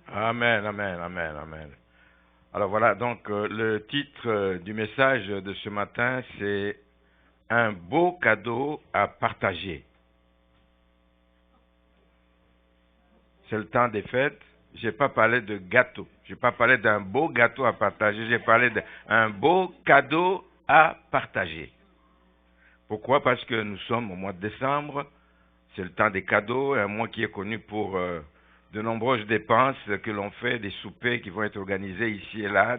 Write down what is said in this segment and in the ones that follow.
Amen, amen, amen, amen. Alors voilà, donc le titre du message de ce matin, c'est un beau cadeau à partager. C'est le temps des fêtes. Je n'ai pas parlé de gâteau. Je n'ai pas parlé d'un beau gâteau à partager. J'ai parlé d'un beau cadeau à partager. Pourquoi? Parce que nous sommes au mois de décembre. C'est le temps des cadeaux. Un mois qui est connu pour de nombreuses dépenses que l'on fait, des soupers qui vont être organisés ici et là,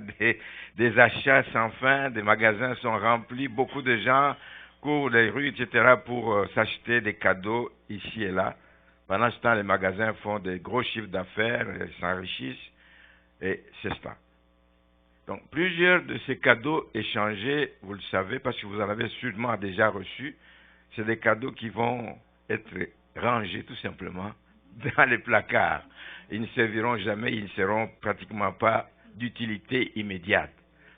des achats sans fin, des magasins sont remplis, beaucoup de gens courent les rues, etc. pour s'acheter des cadeaux ici et là. Pendant ce temps, les magasins font des gros chiffres d'affaires, s'enrichissent, et c'est cela. Donc, plusieurs de ces cadeaux échangés, vous le savez, parce que vous en avez sûrement déjà reçus, c'est des cadeaux qui vont être rangés tout simplement dans les placards. Ils ne serviront jamais, ils ne seront pratiquement pas d'utilité immédiate.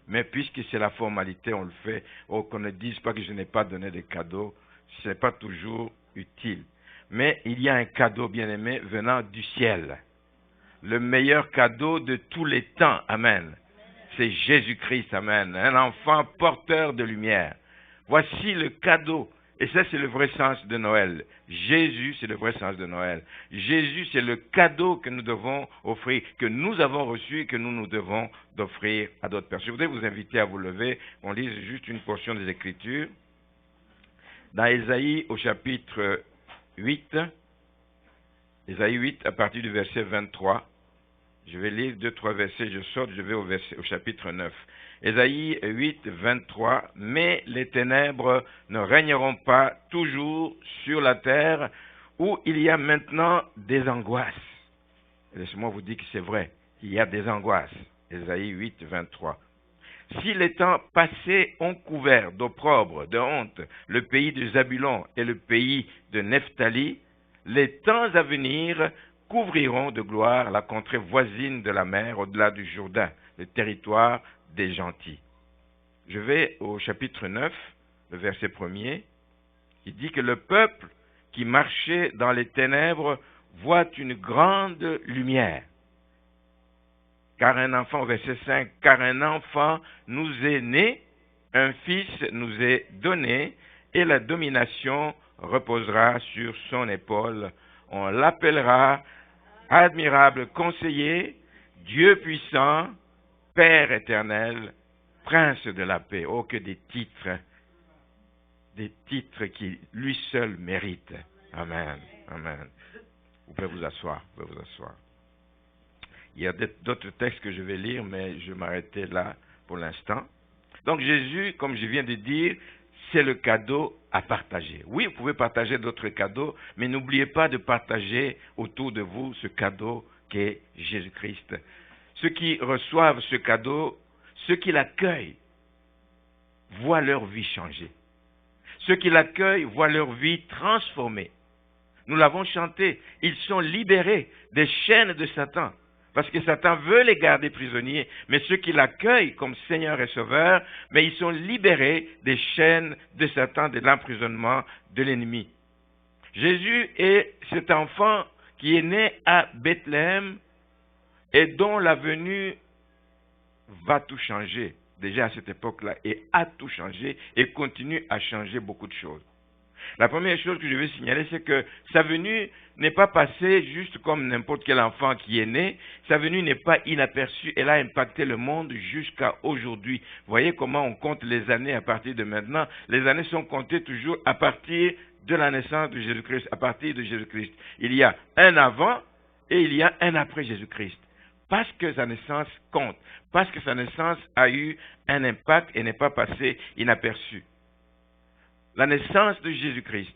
Mais puisque c'est la formalité, on le fait, ou qu'on ne dise pas que je n'ai pas donné de cadeaux, ce n'est pas toujours utile. Mais il y a un cadeau, bien-aimé, venant du ciel. Le meilleur cadeau de tous les temps, amen. C'est Jésus-Christ, amen. Un enfant porteur de lumière. Voici le cadeau. Et ça, c'est le vrai sens de Noël. Jésus, c'est le vrai sens de Noël. Jésus, c'est le cadeau que nous devons offrir, que nous avons reçu et que nous devons d'offrir à d'autres personnes. Je voudrais vous inviter à vous lever. On lise juste une portion des Écritures. Dans Ésaïe, au chapitre 8, Ésaïe 8, à partir du verset 23. Je vais lire 2-3 versets, je saute, je vais au chapitre 9. Ésaïe 8, 23. Mais les ténèbres ne régneront pas toujours sur la terre où il y a maintenant des angoisses. Laissez-moi vous dire que c'est vrai, il y a des angoisses. Ésaïe 8, 23. Si les temps passés ont couvert d'opprobre, de honte, le pays de Zabulon et le pays de Nephtali, les temps à venir couvriront de gloire la contrée voisine de la mer au-delà du Jourdain, le territoire des gentils. Je vais au chapitre 9, le verset 1er, qui dit que le peuple qui marchait dans les ténèbres voit une grande lumière. Car un enfant, verset 5, car un enfant nous est né, un fils nous est donné, et la domination reposera sur son épaule. On l'appellera admirable conseiller, Dieu puissant, Père éternel, Prince de la paix. Oh, que des titres qui lui seul mérite. Amen, amen. Vous pouvez vous asseoir, vous pouvez vous asseoir. Il y a d'autres textes que je vais lire, mais je vais m'arrêter là pour l'instant. Donc Jésus, comme je viens de dire, c'est le cadeau à partager. Oui, vous pouvez partager d'autres cadeaux, mais n'oubliez pas de partager autour de vous ce cadeau qu'est Jésus-Christ. Ceux qui reçoivent ce cadeau, ceux qui l'accueillent, voient leur vie changer. Ceux qui l'accueillent voient leur vie transformée. Nous l'avons chanté, ils sont libérés des chaînes de Satan. Parce que Satan veut les garder prisonniers, mais ceux qui l'accueillent comme Seigneur et Sauveur, mais ils sont libérés des chaînes de Satan, de l'emprisonnement de l'ennemi. Jésus est cet enfant qui est né à Bethléem et dont la venue va tout changer, déjà à cette époque-là, et a tout changé et continue à changer beaucoup de choses. La première chose que je vais signaler, c'est que sa venue n'est pas passée juste comme n'importe quel enfant qui est né. Sa venue n'est pas inaperçue. Elle a impacté le monde jusqu'à aujourd'hui. Voyez comment on compte les années à partir de maintenant. Les années sont comptées toujours à partir de la naissance de Jésus-Christ, à partir de Jésus-Christ. Il y a un avant et il y a un après Jésus-Christ. Parce que sa naissance compte, parce que sa naissance a eu un impact et n'est pas passée inaperçue. La naissance de Jésus-Christ,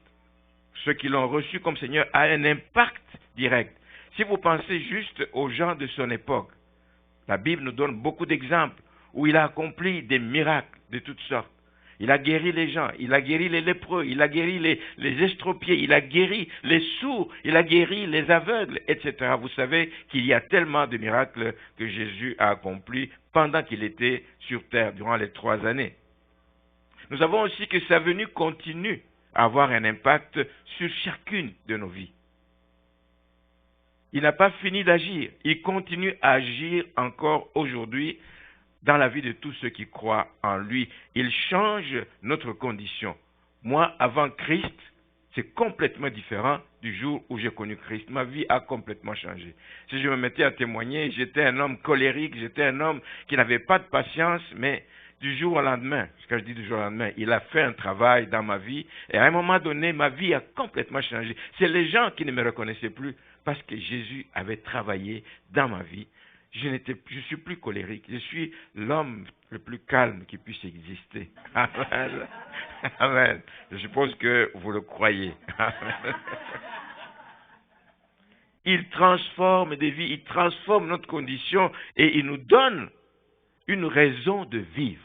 ceux qui l'ont reçu comme Seigneur, a un impact direct. Si vous pensez juste aux gens de son époque, la Bible nous donne beaucoup d'exemples où il a accompli des miracles de toutes sortes. Il a guéri les gens, il a guéri les lépreux, il a guéri les estropiés, il a guéri les sourds, il a guéri les aveugles, etc. Vous savez qu'il y a tellement de miracles que Jésus a accomplis pendant qu'il était sur terre durant les 3 années. Nous savons aussi que sa venue continue à avoir un impact sur chacune de nos vies. Il n'a pas fini d'agir. Il continue à agir encore aujourd'hui dans la vie de tous ceux qui croient en lui. Il change notre condition. Moi, avant Christ, c'est complètement différent du jour où j'ai connu Christ. Ma vie a complètement changé. Si je me mettais à témoigner, j'étais un homme colérique, j'étais un homme qui n'avait pas de patience, mais du jour au lendemain, quand je dis du jour au lendemain, il a fait un travail dans ma vie, et à un moment donné, ma vie a complètement changé. C'est les gens qui ne me reconnaissaient plus, parce que Jésus avait travaillé dans ma vie. Je suis plus colérique, je suis l'homme le plus calme qui puisse exister. Amen. Amen. Je suppose que vous le croyez. Amen. Il transforme des vies, il transforme notre condition et il nous donne une raison de vivre.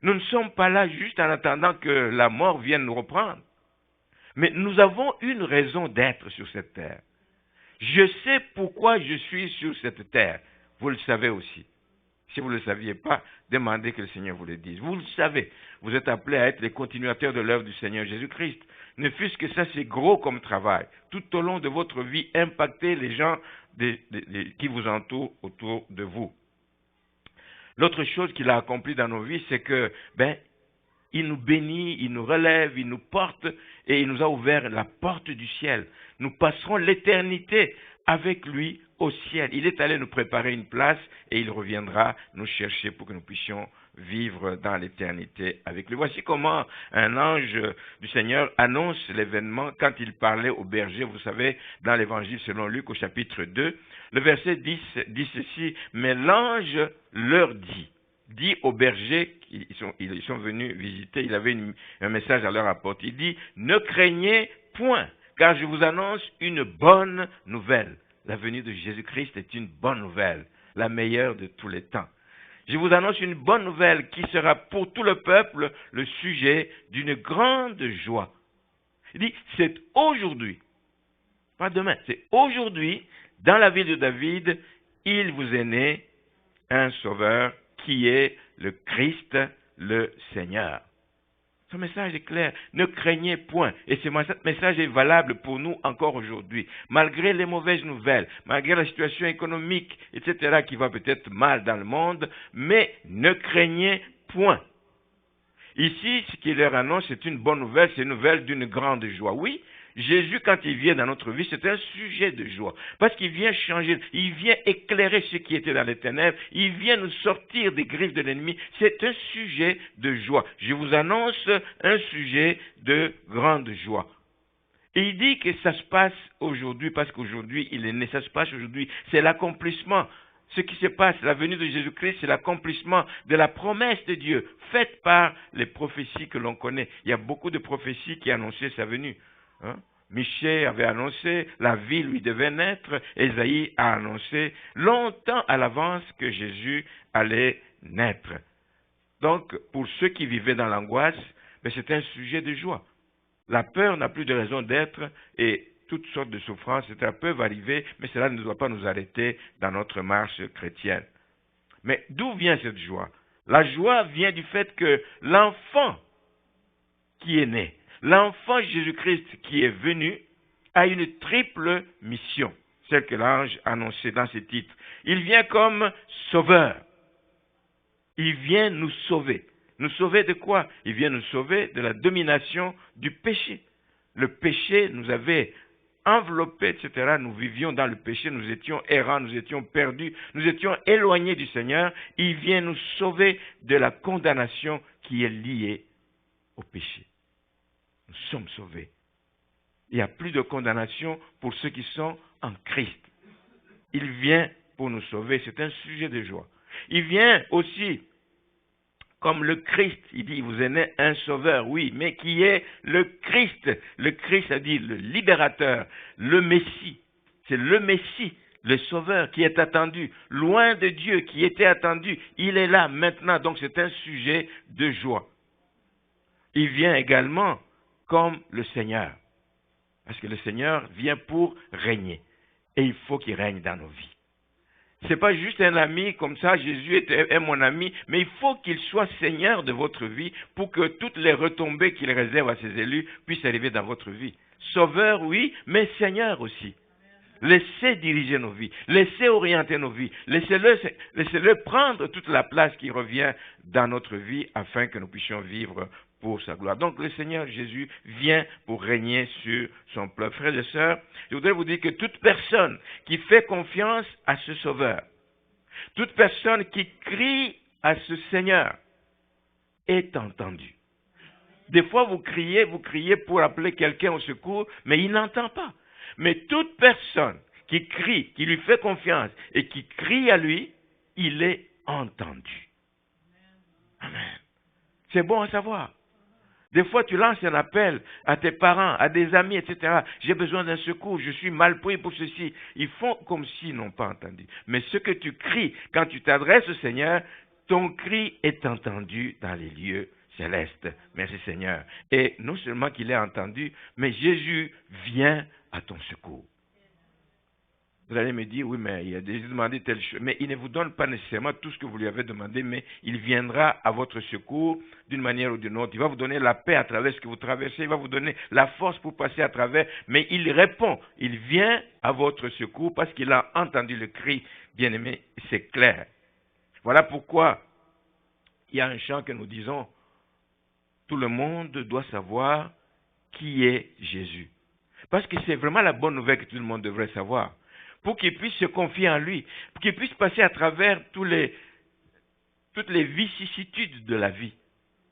Nous ne sommes pas là juste en attendant que la mort vienne nous reprendre, mais nous avons une raison d'être sur cette terre. Je sais pourquoi je suis sur cette terre. Vous le savez aussi. Si vous ne le saviez pas, demandez que le Seigneur vous le dise. Vous le savez. Vous êtes appelés à être les continuateurs de l'œuvre du Seigneur Jésus-Christ. Ne fût-ce que ça, c'est gros comme travail. Tout au long de votre vie, impactez les gens qui vous entourent autour de vous. L'autre chose qu'il a accompli dans nos vies, c'est que, il nous bénit, il nous relève, il nous porte et il nous a ouvert la porte du ciel. Nous passerons l'éternité avec lui au ciel. Il est allé nous préparer une place et il reviendra nous chercher pour que nous puissions vivre dans l'éternité avec lui. Voici comment un ange du Seigneur annonce l'événement quand il parlait aux bergers. Vous savez, dans l'évangile selon Luc au chapitre 2, le verset 10 dit ceci, « Mais l'ange leur dit aux bergers, ils sont venus visiter, il avait un message à leur apporter. Il dit, ne craignez point, car je vous annonce une bonne nouvelle. La venue de Jésus-Christ est une bonne nouvelle, la meilleure de tous les temps. Je vous annonce une bonne nouvelle qui sera pour tout le peuple le sujet d'une grande joie. Il dit, c'est aujourd'hui, pas demain, c'est aujourd'hui, dans la ville de David, il vous est né un sauveur qui est le Christ, le Seigneur. Ce message est clair. Ne craignez point. Et ce message est valable pour nous encore aujourd'hui. Malgré les mauvaises nouvelles, malgré la situation économique, etc., qui va peut-être mal dans le monde, mais ne craignez point. Ici, ce qu'il leur annonce, c'est une bonne nouvelle, c'est une nouvelle d'une grande joie. Oui, Jésus, quand il vient dans notre vie, c'est un sujet de joie. Parce qu'il vient changer, il vient éclairer ce qui était dans les ténèbres, il vient nous sortir des griffes de l'ennemi. C'est un sujet de joie. Je vous annonce un sujet de grande joie. Et il dit que ça se passe aujourd'hui, parce qu'aujourd'hui, il est né, ça se passe aujourd'hui. C'est l'accomplissement. Ce qui se passe, la venue de Jésus-Christ, c'est l'accomplissement de la promesse de Dieu, faite par les prophéties que l'on connaît. Il y a beaucoup de prophéties qui annonçaient sa venue. Michée avait annoncé, la vie lui devait naître, Ésaïe a annoncé longtemps à l'avance que Jésus allait naître. Donc, pour ceux qui vivaient dans l'angoisse, c'est un sujet de joie. La peur n'a plus de raison d'être et toutes sortes de souffrances, etc., peuvent arriver, mais cela ne doit pas nous arrêter dans notre marche chrétienne. Mais d'où vient cette joie? La joie vient du fait que l'enfant qui est né, l'enfant Jésus-Christ qui est venu, a une triple mission, celle que l'ange annonçait dans ses titres. Il vient comme sauveur. Il vient nous sauver. Nous sauver de quoi? Il vient nous sauver de la domination du péché. Le péché nous avait enveloppés, etc. Nous vivions dans le péché, nous étions errants, nous étions perdus, nous étions éloignés du Seigneur. Il vient nous sauver de la condamnation qui est liée au péché. Nous sommes sauvés. Il n'y a plus de condamnation pour ceux qui sont en Christ. Il vient pour nous sauver. C'est un sujet de joie. Il vient aussi comme le Christ. Il dit, il vous est né un sauveur, oui, mais qui est le Christ. Le Christ, ça dit le libérateur, le Messie. C'est le Messie, le sauveur qui est attendu, loin de Dieu, qui était attendu. Il est là maintenant, donc c'est un sujet de joie. Il vient également comme le Seigneur. Parce que le Seigneur vient pour régner. Et il faut qu'il règne dans nos vies. Ce n'est pas juste un ami comme ça, Jésus est mon ami, mais il faut qu'il soit Seigneur de votre vie pour que toutes les retombées qu'il réserve à ses élus puissent arriver dans votre vie. Sauveur, oui, mais Seigneur aussi. Laissez diriger nos vies. Laissez orienter nos vies. Laissez-le prendre toute la place qui revient dans notre vie afin que nous puissions vivre pour sa gloire. Donc le Seigneur Jésus vient pour régner sur son peuple. Frères et sœurs, je voudrais vous dire que toute personne qui fait confiance à ce Sauveur, toute personne qui crie à ce Seigneur est entendue. Des fois vous criez pour appeler quelqu'un au secours, mais il n'entend pas. Mais toute personne qui crie, qui lui fait confiance et qui crie à lui, il est entendu. Amen. C'est bon à savoir. Des fois, tu lances un appel à tes parents, à des amis, etc. J'ai besoin d'un secours, je suis mal pris pour ceci. Ils font comme s'ils n'ont pas entendu. Mais ce que tu cries, quand tu t'adresses au Seigneur, ton cri est entendu dans les lieux célestes. Merci Seigneur. Et non seulement qu'il est entendu, mais Jésus vient à ton secours. Vous allez me dire, oui, mais il a déjà demandé telle chose. Mais il ne vous donne pas nécessairement tout ce que vous lui avez demandé, mais il viendra à votre secours d'une manière ou d'une autre. Il va vous donner la paix à travers ce que vous traversez. Il va vous donner la force pour passer à travers. Mais il répond. Il vient à votre secours parce qu'il a entendu le cri. Bien-aimé, c'est clair. Voilà pourquoi il y a un chant que nous disons, tout le monde doit savoir qui est Jésus. Parce que c'est vraiment la bonne nouvelle que tout le monde devrait savoir. Pour qu'il puisse se confier en lui, pour qu'il puisse passer à travers toutes les vicissitudes de la vie,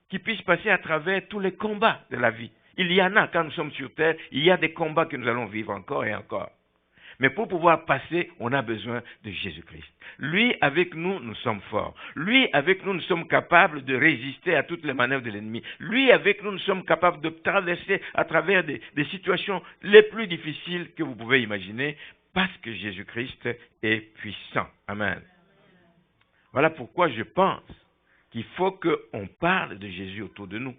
qu'il puisse passer à travers tous les combats de la vie. Il y en a quand nous sommes sur terre, il y a des combats que nous allons vivre encore et encore. Mais pour pouvoir passer, on a besoin de Jésus-Christ. Lui, avec nous, nous sommes forts. Lui, avec nous, nous sommes capables de résister à toutes les manœuvres de l'ennemi. Lui, avec nous, nous sommes capables de traverser à travers des situations les plus difficiles que vous pouvez imaginer, parce que Jésus-Christ est puissant. Amen. Voilà pourquoi je pense qu'il faut qu'on parle de Jésus autour de nous.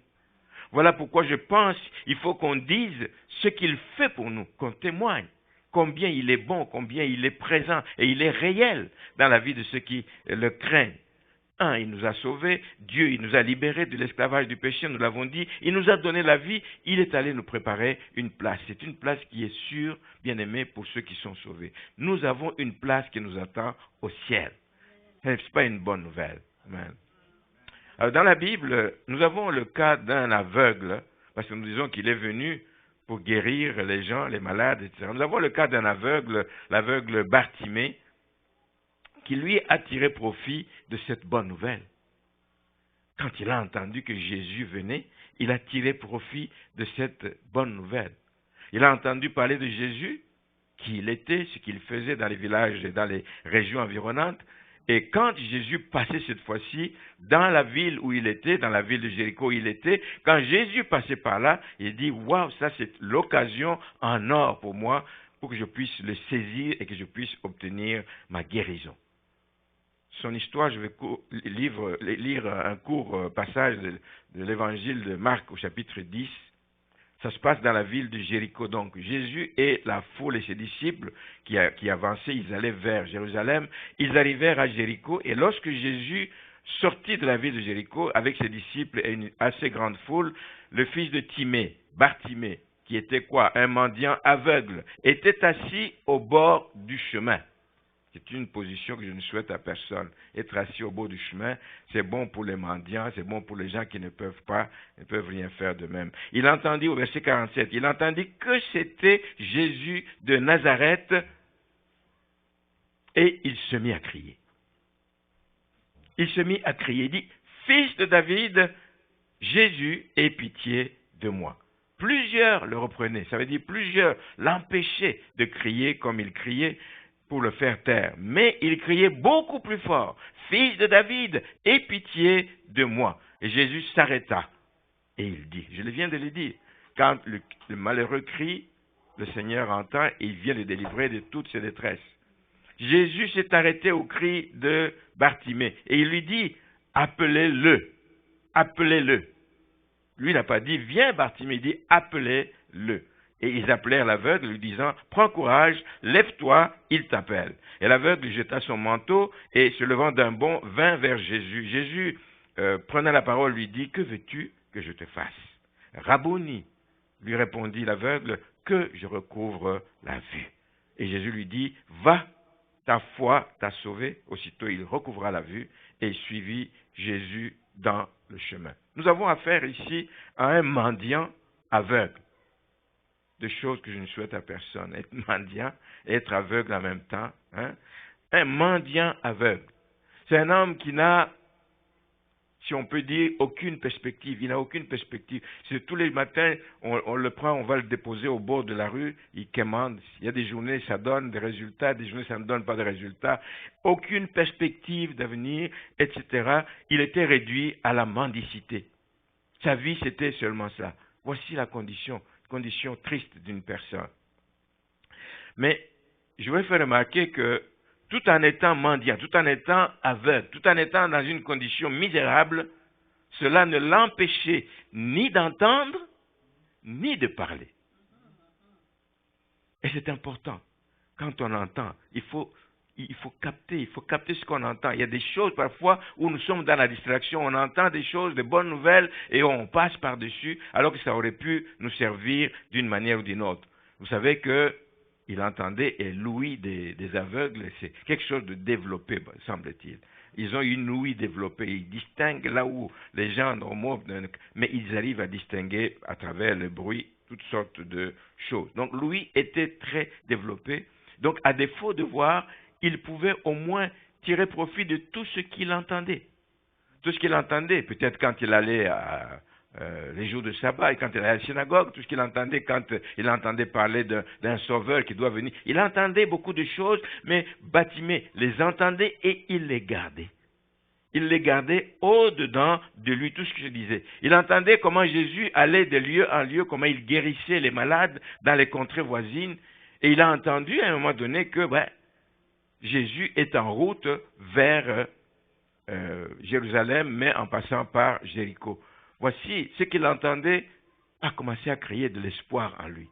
Voilà pourquoi je pense qu'il faut qu'on dise ce qu'il fait pour nous, qu'on témoigne. Combien il est bon, combien il est présent et il est réel dans la vie de ceux qui le craignent. Il nous a sauvés, Dieu, il nous a libérés de l'esclavage du péché, nous l'avons dit, il nous a donné la vie, il est allé nous préparer une place. C'est une place qui est sûre, bien aimée, pour ceux qui sont sauvés. Nous avons une place qui nous attend au ciel. Ce n'est pas une bonne nouvelle. Amen. Alors, dans la Bible, nous avons le cas d'un aveugle, parce que nous disons qu'il est venu pour guérir les gens, les malades, etc. Nous avons le cas d'un aveugle, l'aveugle Bartimée, qui lui a tiré profit de cette bonne nouvelle. Quand il a entendu que Jésus venait, il a tiré profit de cette bonne nouvelle. Il a entendu parler de Jésus, qui il était, ce qu'il faisait dans les villages et dans les régions environnantes. Et quand Jésus passait cette fois-ci dans la ville où il était, dans la ville de Jéricho où il était, quand Jésus passait par là, il dit, waouh, ça c'est l'occasion en or pour moi, pour que je puisse le saisir et que je puisse obtenir ma guérison. Son histoire, je vais lire un court passage de l'évangile de Marc au chapitre 10. Ça se passe dans la ville de Jéricho. Donc Jésus et la foule et ses disciples qui avançaient, ils allaient vers Jérusalem. Ils arrivèrent à Jéricho et lorsque Jésus sortit de la ville de Jéricho avec ses disciples et une assez grande foule, le fils de Timée, Bartimée, qui était quoi? Un mendiant aveugle, était assis au bord du chemin. C'est une position que je ne souhaite à personne. Être assis au bord du chemin, c'est bon pour les mendiants, c'est bon pour les gens qui ne peuvent rien faire d'eux-mêmes. Il entendit au verset 47, il entendit que c'était Jésus de Nazareth et il se mit à crier. Il se mit à crier, il dit, Fils de David, Jésus, aie pitié de moi. Plusieurs le reprenaient, ça veut dire plusieurs l'empêchaient de crier comme il criait, pour le faire taire. Mais il criait beaucoup plus fort, « Fils de David, aie pitié de moi !» Et Jésus s'arrêta. Et il dit, je viens de le dire, quand le malheureux crie, le Seigneur entend et il vient le délivrer de toutes ses détresses. Jésus s'est arrêté au cri de Bartimée et il lui dit, appelez-le, appelez-le. Lui, il n'a pas dit, viens Bartimée, il dit, appelez-le. Et ils appelèrent l'aveugle, lui disant, prends courage, lève-toi, il t'appelle. Et l'aveugle jeta son manteau et se levant d'un bond, vint vers Jésus. Jésus, prenant la parole, lui dit, que veux-tu que je te fasse? Rabouni, lui répondit l'aveugle, que je recouvre la vue. Et Jésus lui dit, va, ta foi t'a sauvé. Aussitôt, il recouvra la vue et il suivit Jésus dans le chemin. Nous avons affaire ici à un mendiant aveugle. Des choses que je ne souhaite à personne. Être mendiant et être aveugle en même temps. Hein? Un mendiant aveugle. C'est un homme qui n'a, si on peut dire, aucune perspective. Il n'a aucune perspective. C'est tous les matins, on le prend, on va le déposer au bord de la rue, il quémande. Il y a des journées, ça donne des résultats, des journées, ça ne donne pas de résultats. Aucune perspective d'avenir, etc. Il était réduit à la mendicité. Sa vie, c'était seulement ça. Voici la condition triste d'une personne. Mais je vais faire remarquer que tout en étant mendiant, tout en étant aveugle, tout en étant dans une condition misérable, cela ne l'empêchait ni d'entendre, ni de parler. Et c'est important. Quand on entend, il faut capter ce qu'on entend. Il y a des choses parfois où nous sommes dans la distraction, on entend des choses, des bonnes nouvelles, et on passe par-dessus, alors que ça aurait pu nous servir d'une manière ou d'une autre. Vous savez qu'il entendait et l'ouïe des aveugles, c'est quelque chose de développé, semble-t-il. Ils ont une ouïe développée, ils distinguent là où les gens normaux, mais ils arrivent à distinguer à travers le bruit toutes sortes de choses. Donc l'ouïe était très développée. Donc à défaut de voir, il pouvait au moins tirer profit de tout ce qu'il entendait. Tout ce qu'il entendait, peut-être quand il allait à les jours de sabbat, et quand il allait à la synagogue, tout ce qu'il entendait quand il entendait parler d'un sauveur qui doit venir. Il entendait beaucoup de choses, mais Bartimée les entendait et il les gardait. Il les gardait au-dedans de lui, tout ce que je disais. Il entendait comment Jésus allait de lieu en lieu, comment il guérissait les malades dans les contrées voisines. Et il a entendu à un moment donné que Jésus est en route vers Jérusalem, mais en passant par Jéricho. Voici ce qu'il entendait a commencé à créer de l'espoir en lui.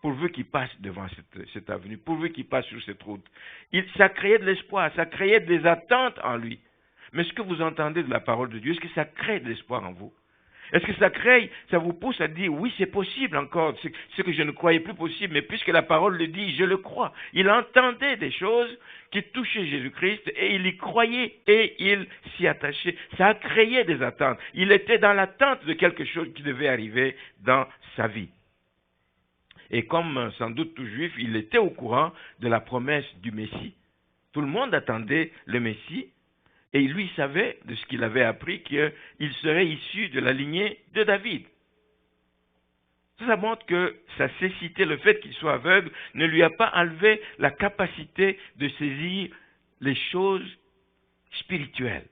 Pourvu qu'il passe devant cette avenue, pourvu qu'il passe sur cette route. Ça créait de l'espoir, ça créait des attentes en lui. Mais est-ce que vous entendez de la parole de Dieu? Est-ce que ça crée de l'espoir en vous? Est-ce que ça vous pousse à dire, oui, c'est possible encore, ce que je ne croyais plus possible, mais puisque la parole le dit, je le crois. Il entendait des choses qui touchaient Jésus-Christ et il y croyait et il s'y attachait. Ça a créé des attentes. Il était dans l'attente de quelque chose qui devait arriver dans sa vie. Et comme sans doute tout juif, il était au courant de la promesse du Messie. Tout le monde attendait le Messie. Et lui savait, de ce qu'il avait appris, qu'il serait issu de la lignée de David. Ça montre que sa cécité, le fait qu'il soit aveugle, ne lui a pas enlevé la capacité de saisir les choses spirituelles.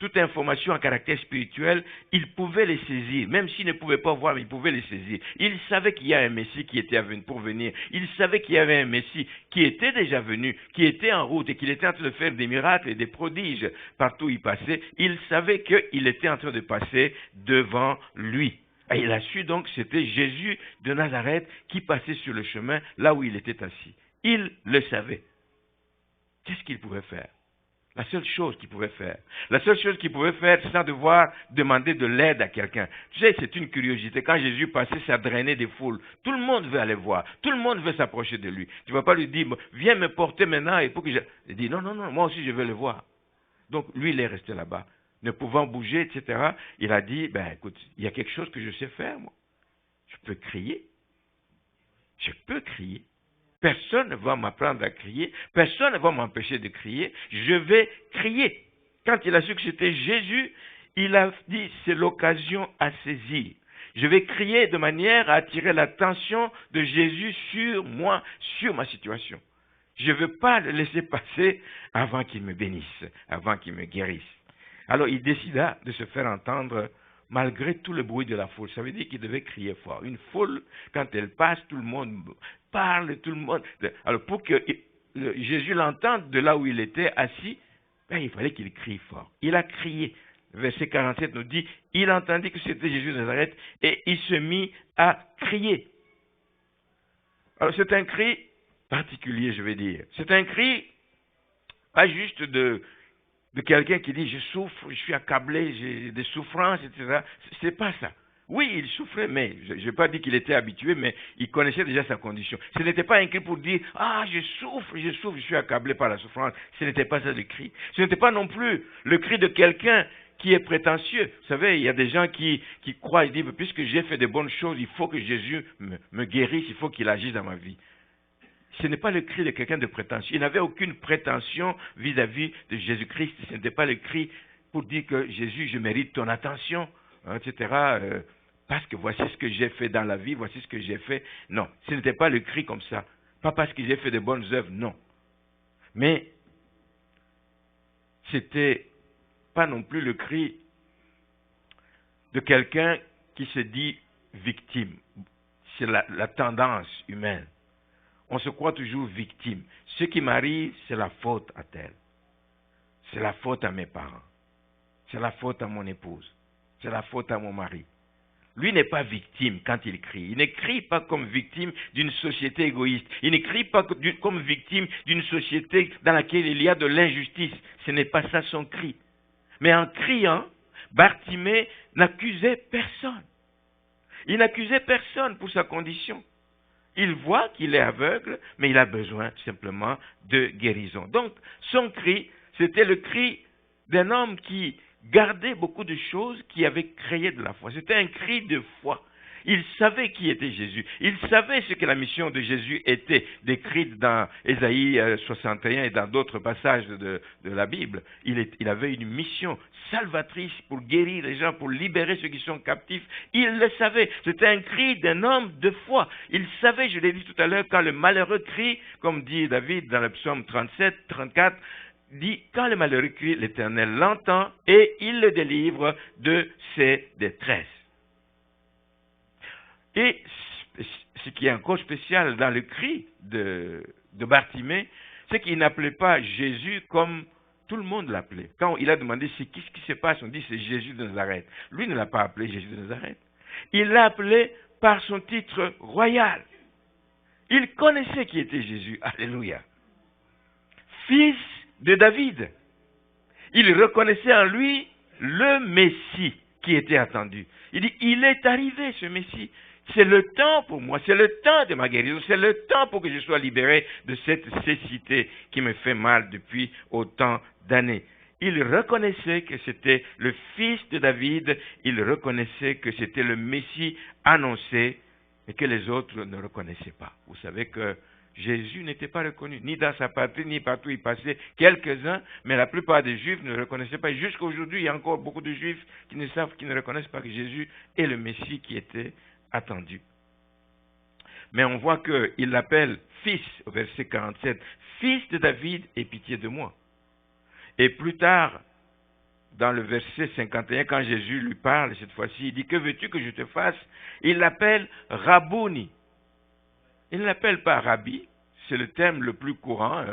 Toute information à caractère spirituel, il pouvait les saisir, même s'il ne pouvait pas voir, mais il pouvait les saisir. Il savait qu'il y a un Messie qui était pour venir. Il savait qu'il y avait un Messie qui était déjà venu, qui était en route et qu'il était en train de faire des miracles et des prodiges partout où il passait. Il savait qu'il était en train de passer devant lui. Et il a su donc que c'était Jésus de Nazareth qui passait sur le chemin là où il était assis. Il le savait. Qu'est-ce qu'il pouvait faire? La seule chose qu'il pouvait faire, c'est sans devoir demander de l'aide à quelqu'un. Tu sais, c'est une curiosité. Quand Jésus passait, ça drainait des foules. Tout le monde veut aller voir. Tout le monde veut s'approcher de lui. Tu ne vas pas lui dire, viens me porter maintenant et pour que je... Il dit, non, moi aussi je veux le voir. Donc lui, il est resté là-bas. Ne pouvant bouger, etc. Il a dit, écoute, il y a quelque chose que je sais faire, moi. Je peux crier. Personne ne va m'apprendre à crier. Personne ne va m'empêcher de crier. Je vais crier. Quand il a su que c'était Jésus, il a dit, c'est l'occasion à saisir. Je vais crier de manière à attirer l'attention de Jésus sur moi, sur ma situation. Je ne veux pas le laisser passer avant qu'il me bénisse, avant qu'il me guérisse. Alors il décida de se faire entendre malgré tout le bruit de la foule. Ça veut dire qu'il devait crier fort. Une foule, quand elle passe, tout le monde parle, tout le monde... Alors pour que Jésus l'entende de là où il était assis, il fallait qu'il crie fort. Il a crié. Verset 47 nous dit, il entendit que c'était Jésus de Nazareth et il se mit à crier. Alors c'est un cri particulier, je vais dire. C'est un cri, pas juste de quelqu'un qui dit, je souffre, je suis accablé, j'ai des souffrances, etc. C'est pas ça. Oui, il souffrait, mais je ne vais pas dire qu'il était habitué, mais il connaissait déjà sa condition. Ce n'était pas un cri pour dire « Ah, je souffre, je suis accablé par la souffrance ». Ce n'était pas ça le cri. Ce n'était pas non plus le cri de quelqu'un qui est prétentieux. Vous savez, il y a des gens qui croient, ils disent « Puisque j'ai fait de bonnes choses, il faut que Jésus me guérisse, il faut qu'il agisse dans ma vie ». Ce n'est pas le cri de quelqu'un de prétentieux. Il n'avait aucune prétention vis-à-vis de Jésus-Christ. Ce n'était pas le cri pour dire que Jésus, je mérite ton attention, etc. Parce que voici ce que j'ai fait dans la vie, voici ce que j'ai fait. Non, ce n'était pas le cri comme ça. Pas parce que j'ai fait de bonnes œuvres, non. Mais c'était pas non plus le cri de quelqu'un qui se dit victime. C'est la tendance humaine. On se croit toujours victime. Ce qui m'arrive, c'est la faute à tel. C'est la faute à mes parents. C'est la faute à mon épouse. C'est la faute à mon mari. Lui n'est pas victime quand il crie. Il ne crie pas comme victime d'une société égoïste. Il ne crie pas comme victime d'une société dans laquelle il y a de l'injustice. Ce n'est pas ça son cri. Mais en criant, Bartimée n'accusait personne. Il n'accusait personne pour sa condition. Il voit qu'il est aveugle, mais il a besoin simplement de guérison. Donc, son cri, c'était le cri d'un homme qui gardait beaucoup de choses, qui avait créé de la foi. C'était un cri de foi. Il savait qui était Jésus. Il savait ce que la mission de Jésus était, décrite dans Ésaïe 61 et dans d'autres passages de la Bible. Il avait une mission salvatrice pour guérir les gens, pour libérer ceux qui sont captifs. Il le savait. C'était un cri d'un homme de foi. Il savait, je l'ai dit tout à l'heure, quand le malheureux crie, comme dit David dans le psaume 37, 34, dit, quand le malheureux crie, l'Éternel l'entend et il le délivre de ses détresses. Et ce qui est encore spécial dans le cri de Bartimée, c'est qu'il n'appelait pas Jésus comme tout le monde l'appelait. Quand il a demandé qu'est-ce qui se passe, on dit c'est Jésus de Nazareth. Lui ne l'a pas appelé Jésus de Nazareth. Il l'a appelé par son titre royal. Il connaissait qui était Jésus. Alléluia. Fils de David. Il reconnaissait en lui le Messie qui était attendu. Il dit, il est arrivé ce Messie. C'est le temps pour moi, c'est le temps de ma guérison, c'est le temps pour que je sois libéré de cette cécité qui me fait mal depuis autant d'années. Il reconnaissait que c'était le fils de David, il reconnaissait que c'était le Messie annoncé et que les autres ne reconnaissaient pas. Vous savez que Jésus n'était pas reconnu, ni dans sa patrie, ni partout où il passait. Quelques-uns, mais la plupart des Juifs ne le reconnaissaient pas. Jusqu'à aujourd'hui, il y a encore beaucoup de Juifs qui ne reconnaissent pas que Jésus est le Messie qui était attendu. Mais on voit qu'il l'appelle fils, au verset 47, fils de David, aie pitié de moi. Et plus tard, dans le verset 51, quand Jésus lui parle, cette fois-ci, il dit, que veux-tu que je te fasse? Il l'appelle Rabouni. Il ne l'appelle pas Rabbi, c'est le terme le plus courant,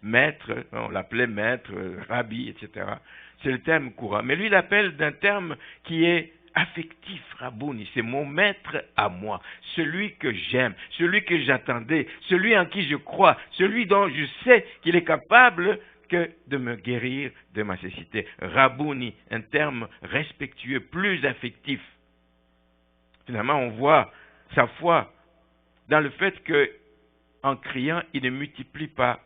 maître, on l'appelait maître, rabbi, etc. C'est le terme courant. Mais lui, il l'appelle d'un terme qui est affectif, Rabouni, c'est mon maître à moi, celui que j'aime, celui que j'attendais, celui en qui je crois, celui dont je sais qu'il est capable que de me guérir de ma cécité. Rabouni, un terme respectueux, plus affectif. Finalement, on voit sa foi dans le fait que, en criant, il ne multiplie pas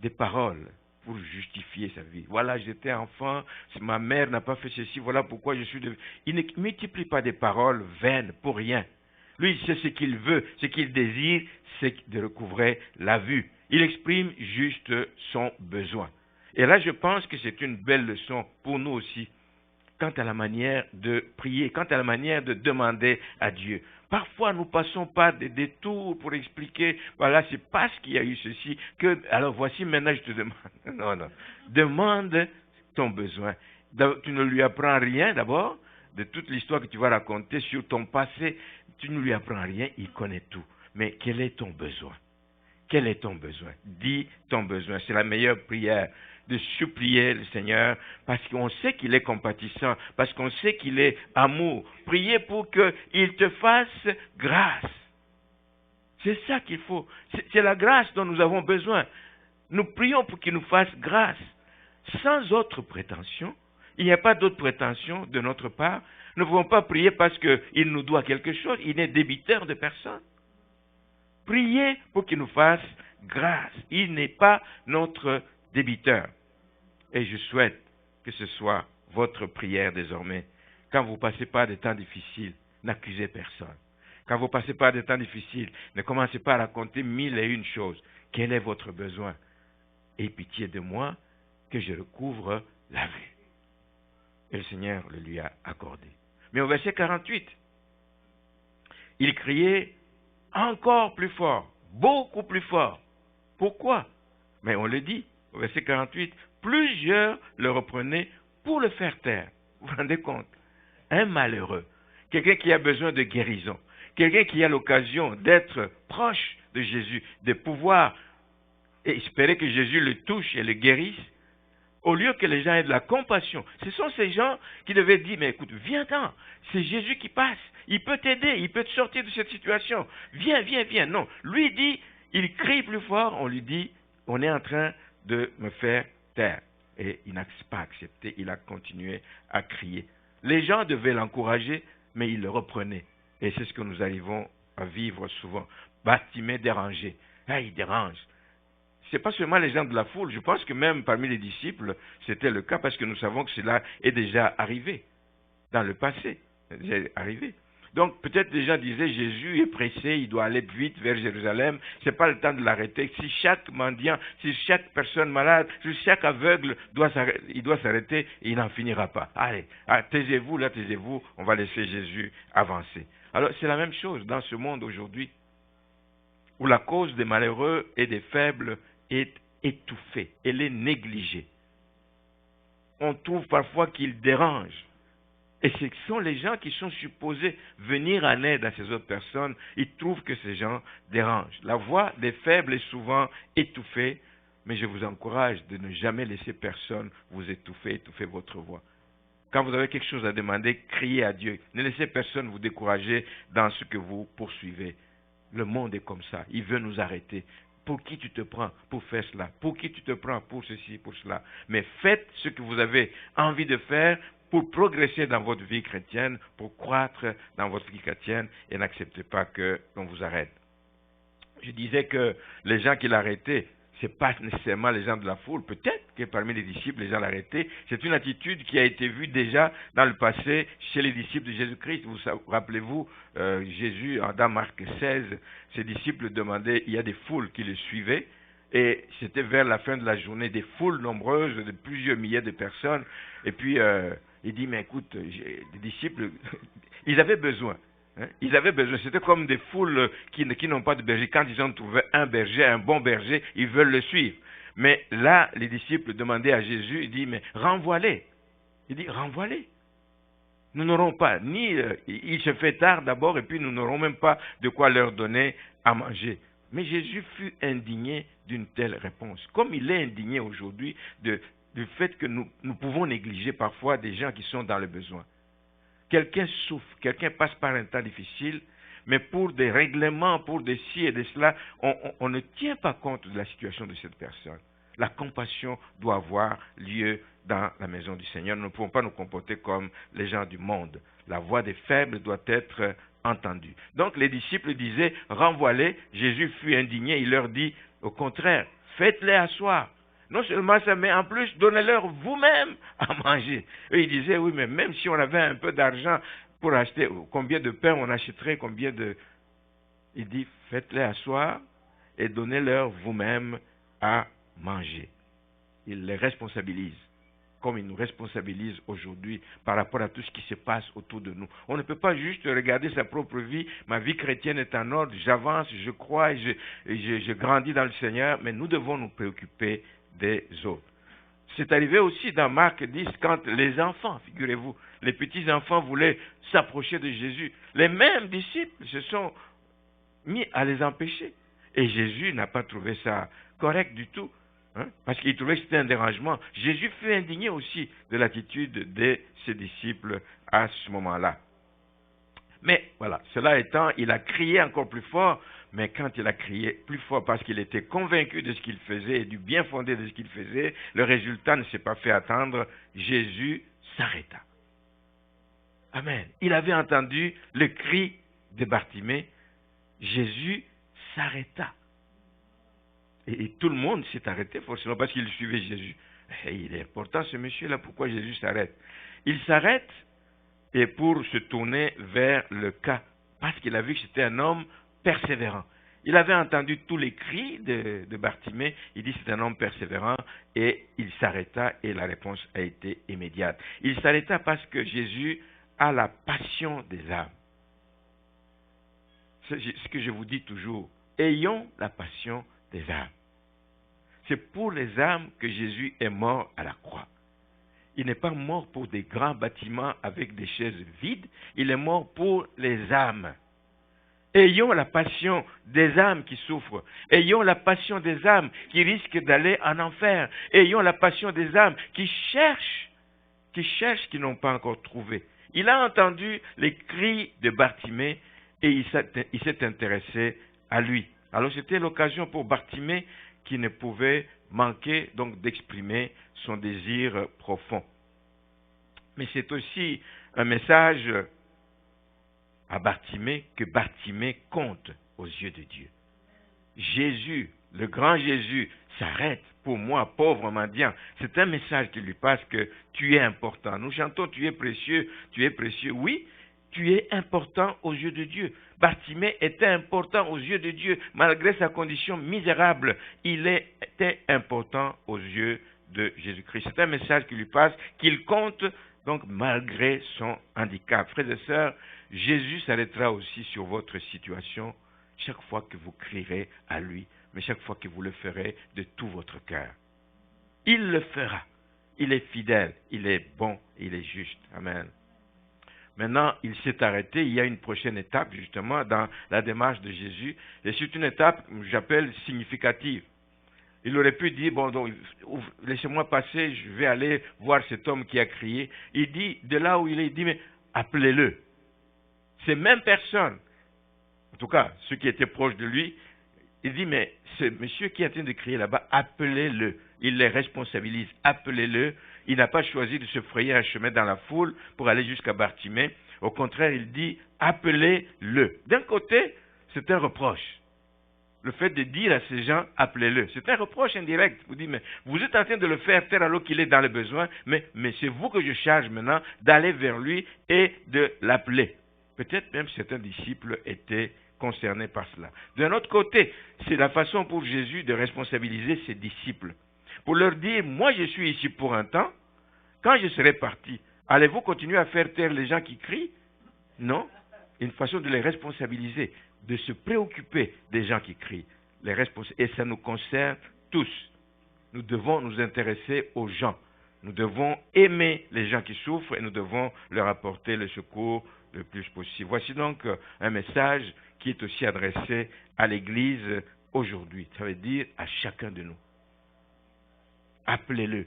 des paroles pour justifier sa vie. Voilà, j'étais enfant, ma mère n'a pas fait ceci, voilà pourquoi je suis devenu... Il ne multiplie pas des paroles vaines pour rien. Lui, il sait ce qu'il veut, ce qu'il désire, c'est de recouvrer la vue. Il exprime juste son besoin. Et là, je pense que c'est une belle leçon pour nous aussi, quant à la manière de prier, quant à la manière de demander à Dieu. Parfois, nous passons par des détours pour expliquer, voilà, c'est parce qu'il y a eu ceci, que, alors voici, maintenant je te demande. Non, non. Demande ton besoin. Tu ne lui apprends rien d'abord, de toute l'histoire que tu vas raconter sur ton passé, tu ne lui apprends rien, il connaît tout. Mais quel est ton besoin? Quel est ton besoin? Dis ton besoin. C'est la meilleure prière, de supplier le Seigneur, parce qu'on sait qu'il est compatissant, parce qu'on sait qu'il est amour. Priez pour qu'il te fasse grâce. C'est ça qu'il faut. C'est la grâce dont nous avons besoin. Nous prions pour qu'il nous fasse grâce, sans autre prétention Il n'y a pas d'autre prétention de notre part. Nous ne pouvons pas prier parce qu'il nous doit quelque chose. Il n'est débiteur de personne. Priez pour qu'il nous fasse grâce. Il n'est pas notre débiteur. Et je souhaite que ce soit votre prière désormais. Quand vous passez par des temps difficiles, n'accusez personne. Quand vous passez par des temps difficiles, ne commencez pas à raconter 1001 choses. Quel est votre besoin? Aie pitié de moi, que je recouvre la vue. Et le Seigneur le lui a accordé. Mais au verset 48, il criait encore plus fort, beaucoup plus fort. Pourquoi? Mais on le dit, au verset 48, plusieurs le reprenaient pour le faire taire. Vous vous rendez compte? Un malheureux, quelqu'un qui a besoin de guérison, quelqu'un qui a l'occasion d'être proche de Jésus, de pouvoir espérer que Jésus le touche et le guérisse, au lieu que les gens aient de la compassion. Ce sont ces gens qui devaient dire, mais écoute, viens-t'en, c'est Jésus qui passe, il peut t'aider, il peut te sortir de cette situation, viens, viens, viens. Non, lui dit, il crie plus fort, on lui dit, on est en train de me faire taire. Et il n'a pas accepté, il a continué à crier. Les gens devaient l'encourager, mais il le reprenait. Et c'est ce que nous arrivons à vivre souvent. Bartimée dérangé. Ah, il dérange. Ce n'est pas seulement les gens de la foule. Je pense que même parmi les disciples, c'était le cas parce que nous savons que cela est déjà arrivé dans le passé. C'est déjà arrivé. Donc peut-être les gens disaient, Jésus est pressé, il doit aller vite vers Jérusalem, ce n'est pas le temps de l'arrêter. Si chaque mendiant, si chaque personne malade, si chaque aveugle doit s'arrêter, il n'en finira pas. Allez, taisez-vous, là, taisez-vous, on va laisser Jésus avancer. Alors c'est la même chose dans ce monde aujourd'hui, où la cause des malheureux et des faibles est étouffée, elle est négligée. On trouve parfois qu'ils dérangent. Et ce sont les gens qui sont supposés venir en aide à ces autres personnes. Ils trouvent que ces gens dérangent. La voix des faibles est souvent étouffée, mais je vous encourage de ne jamais laisser personne vous étouffer votre voix. Quand vous avez quelque chose à demander, criez à Dieu. Ne laissez personne vous décourager dans ce que vous poursuivez. Le monde est comme ça. Il veut nous arrêter. Pour qui tu te prends pour faire cela? Pour qui tu te prends pour ceci, pour cela? Mais faites ce que vous avez envie de faire pour progresser dans votre vie chrétienne, pour croître dans votre vie chrétienne, et n'acceptez pas qu'on vous arrête. Je disais que les gens qui l'arrêtaient, ce n'est pas nécessairement les gens de la foule. Peut-être que parmi les disciples, les gens l'arrêtaient. C'est une attitude qui a été vue déjà dans le passé chez les disciples de Jésus-Christ. Vous rappelez-vous, Jésus, dans Marc 16, ses disciples demandaient, il y a des foules qui le suivaient, et c'était vers la fin de la journée, des foules nombreuses de plusieurs milliers de personnes. Et puis, il dit, mais écoute, des disciples, ils avaient besoin. Hein? Ils avaient besoin. C'était comme des foules qui n'ont pas de berger. Quand ils ont trouvé un berger, un bon berger, ils veulent le suivre. Mais là, les disciples demandaient à Jésus, il dit, mais renvoie-les. Il dit, renvoie-les. Nous n'aurons pas, il se fait tard d'abord, et puis nous n'aurons même pas de quoi leur donner à manger. Mais Jésus fut indigné d'une telle réponse. Comme il est indigné aujourd'hui du fait que nous pouvons négliger parfois des gens qui sont dans le besoin. Quelqu'un souffre, quelqu'un passe par un temps difficile, mais pour des règlements, pour des ci et de cela, on ne tient pas compte de la situation de cette personne. La compassion doit avoir lieu dans la maison du Seigneur. Nous ne pouvons pas nous comporter comme les gens du monde. La voix des faibles doit être entendue. Donc les disciples disaient, renvoie-les. Jésus fut indigné, il leur dit, au contraire, faites-les asseoir. Non seulement ça, mais en plus, donnez-leur vous-même à manger. Et ils disaient, oui, mais même si on avait un peu d'argent pour acheter, combien de pain on achèterait, combien de... Il dit, faites-les asseoir et donnez-leur vous-même à manger. Il les responsabilise, comme il nous responsabilise aujourd'hui par rapport à tout ce qui se passe autour de nous. On ne peut pas juste regarder sa propre vie, ma vie chrétienne est en ordre, j'avance, je crois, et je grandis dans le Seigneur, mais nous devons nous préoccuper des autres. C'est arrivé aussi dans Marc 10, quand les enfants, figurez-vous, les petits-enfants voulaient s'approcher de Jésus. Les mêmes disciples se sont mis à les empêcher. Et Jésus n'a pas trouvé ça correct du tout, hein, parce qu'il trouvait que c'était un dérangement. Jésus fut indigné aussi de l'attitude de ses disciples à ce moment-là. Mais voilà, cela étant, il a crié encore plus fort, mais quand il a crié plus fort parce qu'il était convaincu de ce qu'il faisait et du bien fondé de ce qu'il faisait, le résultat ne s'est pas fait attendre. Jésus s'arrêta. Amen. Il avait entendu le cri de Bartimée. Jésus s'arrêta. Et tout le monde s'est arrêté forcément parce qu'il suivait Jésus. Et il est important ce monsieur-là, pourquoi Jésus s'arrête? Il s'arrête et pour se tourner vers le cas, parce qu'il a vu que c'était un homme persévérant. Il avait entendu tous les cris de Bartimée, il dit c'est un homme persévérant, et il s'arrêta et la réponse a été immédiate. Il s'arrêta parce que Jésus a la passion des âmes. C'est ce que je vous dis toujours, ayons la passion des âmes. C'est pour les âmes que Jésus est mort à la croix. Il n'est pas mort pour des grands bâtiments avec des chaises vides, il est mort pour les âmes. Ayons la passion des âmes qui souffrent. Ayons la passion des âmes qui risquent d'aller en enfer. Ayons la passion des âmes qui cherchent, qui n'ont pas encore trouvé. Il a entendu les cris de Bartimée et il s'est intéressé à lui. Alors c'était l'occasion pour Bartimée qui ne pouvait manquer donc d'exprimer son désir profond. Mais c'est aussi un message à Bartimée que Bartimée compte aux yeux de Dieu. Jésus, le grand Jésus, s'arrête pour moi, pauvre mendiant. C'est un message qui lui passe que tu es important. Nous chantons tu es précieux, tu es précieux. Oui, tu es important aux yeux de Dieu. Bartimée était important aux yeux de Dieu. Malgré sa condition misérable, il était important aux yeux de Jésus-Christ. C'est un message qui lui passe, qu'il compte donc malgré son handicap. Frères et sœurs, Jésus s'arrêtera aussi sur votre situation chaque fois que vous crierez à lui, mais chaque fois que vous le ferez de tout votre cœur. Il le fera. Il est fidèle, il est bon, il est juste. Amen. Maintenant, il s'est arrêté. Il y a une prochaine étape, justement, dans la démarche de Jésus. Et c'est une étape, j'appelle, significative. Il aurait pu dire, bon, donc, laissez-moi passer, je vais aller voir cet homme qui a crié. Il dit, de là où il est, il dit, mais appelez-le. Ces mêmes personnes, en tout cas, ceux qui étaient proches de lui, il dit, mais ce monsieur qui est en train de crier là-bas, appelez-le. Il les responsabilise, appelez-le. Il n'a pas choisi de se frayer un chemin dans la foule pour aller jusqu'à Bartimée. Au contraire, il dit, appelez-le. D'un côté, c'est un reproche. Le fait de dire à ces gens, appelez-le. C'est un reproche indirect. Vous dites, mais vous êtes en train de le faire taire alors qu'il est dans le besoin, mais c'est vous que je charge maintenant d'aller vers lui et de l'appeler. Peut-être même certains disciples étaient concernés par cela. D'un autre côté, c'est la façon pour Jésus de responsabiliser ses disciples. Pour leur dire, moi je suis ici pour un temps, quand je serai parti, allez-vous continuer à faire taire les gens qui crient? Non. Une façon de les responsabiliser, de se préoccuper des gens qui crient. Et ça nous concerne tous. Nous devons nous intéresser aux gens. Nous devons aimer les gens qui souffrent et nous devons leur apporter le secours le plus possible. Voici donc un message qui est aussi adressé à l'Église aujourd'hui. Ça veut dire à chacun de nous. Appelez-le.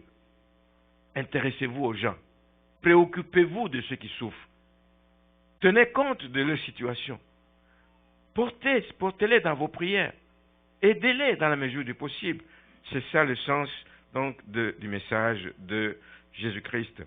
Intéressez-vous aux gens. Préoccupez-vous de ceux qui souffrent. Tenez compte de leur situation. Portez-les dans vos prières. Aidez-les dans la mesure du possible. C'est ça le sens donc du message de Jésus-Christ.